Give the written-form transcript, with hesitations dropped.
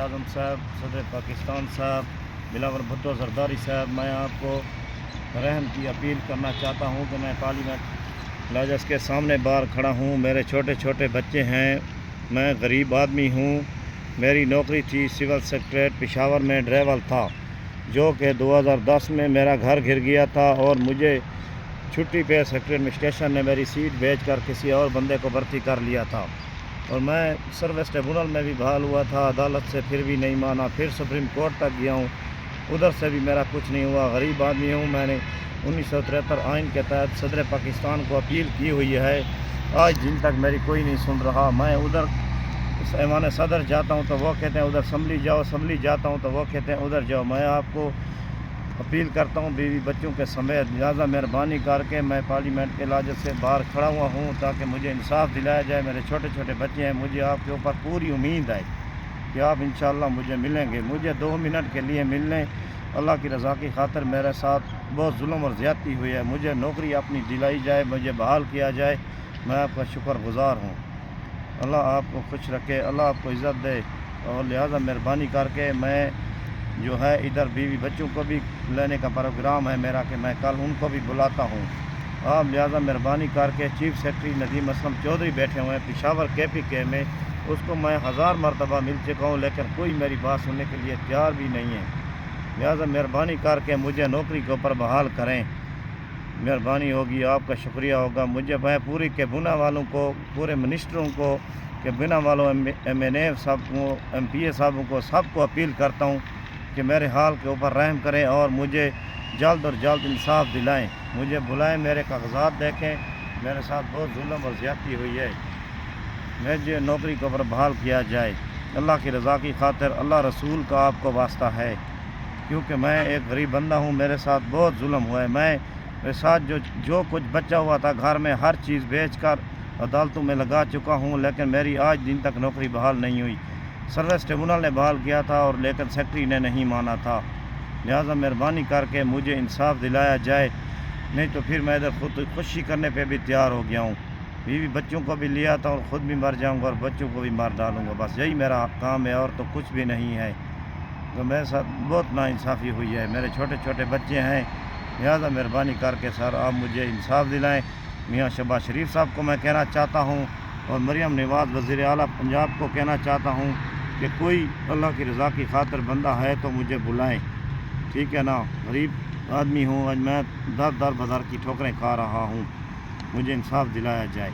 वज़ीर-ए-आज़म साहब, सदर पाकिस्तान साहब, बिलावल भुट्टो ज़रदारी साहब, मैं आपको रहम की अपील करना चाहता हूँ कि मैं पार्लियामेंट लाजस के सामने बाहर खड़ा हूँ। मेरे छोटे छोटे बच्चे हैं, मैं गरीब आदमी हूँ। मेरी नौकरी थी सिविल सेक्रेटरीट पेशावर में, ड्राइवर था, जो कि 2010 में मेरा घर गिर गया था और मुझे छुट्टी पे सेक्रेटरी एडमिनिस्ट्रेशन ने मेरी सीट भेजकर किसी और बंदे को भर्ती कर लिया था। और मैं सर्विस ट्रिब्यूनल में भी बहाल हुआ था, अदालत से फिर भी नहीं माना, फिर सुप्रीम कोर्ट तक गया हूँ, उधर से भी मेरा कुछ नहीं हुआ। गरीब आदमी हूँ। मैंने 1973 आइन के तहत सदर पाकिस्तान को अपील की हुई है, आज दिन तक मेरी कोई नहीं सुन रहा। मैं उधर ऐवान सदर जाता हूँ तो वो कहते हैं उधर असम्बली जाओ, असम्बली जाता हूँ तो वो कहते हैं उधर जाओ। मैं आपको अपील करता हूँ बीवी बच्चों के समेत, लिहाजा मेहरबानी करके मैं पार्लियामेंट के लाजत से बाहर खड़ा हुआ हूँ ताकि मुझे इंसाफ दिलाया जाए। मेरे छोटे छोटे बच्चे हैं, मुझे आपके ऊपर पूरी उम्मीद है कि आप इंशाअल्लाह मुझे मिलेंगे। मुझे 2 मिनट के लिए मिल लें। अल्लाह की रज़ा की खातिर मेरे साथ बहुत जुल्म और ज़्यादती हुई है, मुझे नौकरी अपनी दिलाई जाए, मुझे बहाल किया जाए। मैं आपका शुक्रगुज़ार हूँ। अल्लाह आपको खुश रखे, अल्लाह आपको इज़्ज़त दे। और लिहाजा मेहरबानी करके मैं जो है इधर बीवी बच्चों को भी लेने का प्रोग्राम है मेरा कि मैं कल उनको भी बुलाता हूँ। आप लिहाजा मेहरबानी करके चीफ सेक्रेटरी नदीम असलम चौधरी बैठे हुए हैं पेशावर KPK में, उसको मैं 1000 मरतबा मिल चुका हूँ, लेकिन कोई मेरी बात सुनने के लिए तैयार भी नहीं है। लिहाजा मेहरबानी करके मुझे नौकरी के ऊपर बहाल करें, मेहरबानी होगी, आपका शुक्रिया होगा। मैं पूरी कैबिनेट वालों को, पूरे मिनिस्टरों को, कैबिनेट वालों, MNA साहब को, MPA साहबों को, सबको अपील करता हूँ कि मेरे हाल के ऊपर रहम करें और मुझे जल्द और जल्द इंसाफ दिलाएं। मुझे बुलाएं, मेरे कागजात देखें, मेरे साथ बहुत जुल्म और ज़्यादती हुई है, मुझे नौकरी के ऊपर बहाल किया जाए। अल्लाह की रज़ा की खातिर, अल्लाह रसूल का आपको वास्ता है, क्योंकि मैं एक गरीब बंदा हूँ, मेरे साथ बहुत जुल्म हुआ है। मेरे साथ जो कुछ बचा हुआ था घर में, हर चीज़ बेचकर अदालतों में लगा चुका हूँ, लेकिन मेरी आज दिन तक नौकरी बहाल नहीं हुई। सर्विस ट्रिब्यूनल ने बहाल किया था और लेकिन सेक्रेटरी ने नहीं माना था। लिहाजा मेहरबानी करके मुझे इंसाफ दिलाया जाए, नहीं तो फिर मैं इधर खुदकुशी करने पे भी तैयार हो गया हूँ। बीवी बच्चों को भी लिया था और ख़ुद भी मर जाऊँगा और बच्चों को भी मार डालूँगा। बस यही मेरा काम है और तो कुछ भी नहीं है। तो मेरे साथ बहुत नाइंसाफ़ी हुई है, मेरे छोटे छोटे बच्चे हैं। लिहाजा मेहरबानी करके सर आप मुझे इंसाफ दिलाएँ। मियाँ शहबाज शरीफ साहब को मैं कहना चाहता हूँ और मरियम नवाज़ वज़ीर आला पंजाब को कहना चाहता हूँ कि कोई अल्लाह की रज़ा की खातिर बंदा है तो मुझे बुलाएं, ठीक है ना। गरीब आदमी हूँ, आज मैं दर दर बदर की ठोकरें खा रहा हूँ, मुझे इंसाफ दिलाया जाए।